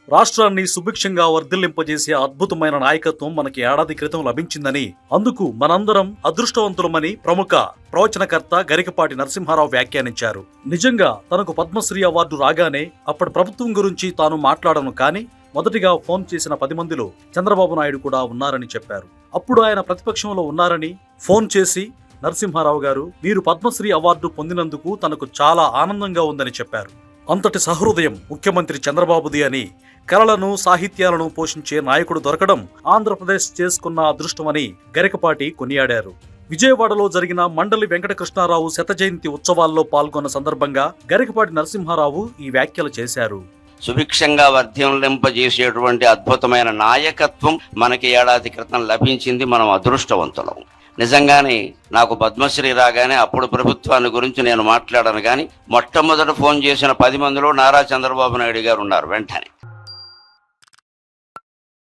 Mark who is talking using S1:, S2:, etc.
S1: రాష్ట్రాన్ని సుభిక్షంగా వర్ధిల్లింపజేసే అద్భుతమైన నాయకత్వం మనకి ఏడాది క్రితం లభించిందని, అందుకు మనందరం అదృష్టవంతులమని ప్రముఖ ప్రవచనకర్త గరికపాటి నరసింహారావు వ్యాఖ్యానించారు. నిజంగా తనకు పద్మశ్రీ అవార్డు రాగానే అప్పటి ప్రభుత్వం గురించి తాను మాట్లాడను, కానీ మొదటిగా ఫోన్ చేసిన 10 మందిలో చంద్రబాబు నాయుడు కూడా ఉన్నారని చెప్పారు. అప్పుడు ఆయన ప్రతిపక్షంలో ఉన్నారని ఫోన్ చేసి, నరసింహారావు గారు, మీరు పద్మశ్రీ అవార్డు పొందినందుకు తనకు చాలా ఆనందంగా ఉందని చెప్పారు. అంతటి సహృదయం ముఖ్యమంత్రి చంద్రబాబుది అని, కళలను సాహిత్యాలను పోషించే నాయకుడు దొరకడం ఆంధ్రప్రదేశ్ చేసుకున్న అదృష్టమని గరికపాటి కొనియాడారు. విజయవాడలో జరిగిన మండలి వెంకటకృష్ణారావు శత జయంతి ఉత్సవాల్లో పాల్గొన్న సందర్భంగా గరికపాటి నరసింహారావు ఈ వ్యాఖ్యలు చేశారు.
S2: సుభిక్షంగా వర్ధిల్లింపజేసేటువంటి అద్భుతమైన నాయకత్వం మనకి ఏడాది క్రితం లభించింది. మనం అదృష్టవంతులం. నిజంగానే నాకు పద్మశ్రీ రాగానే అప్పుడు ప్రభుత్వాన్ని గురించి నేను మాట్లాడాను, కానీ మొట్టమొదట ఫోన్ చేసిన 10 మందిలో నారా చంద్రబాబు నాయుడు గారు ఉన్నారు. వెంటనే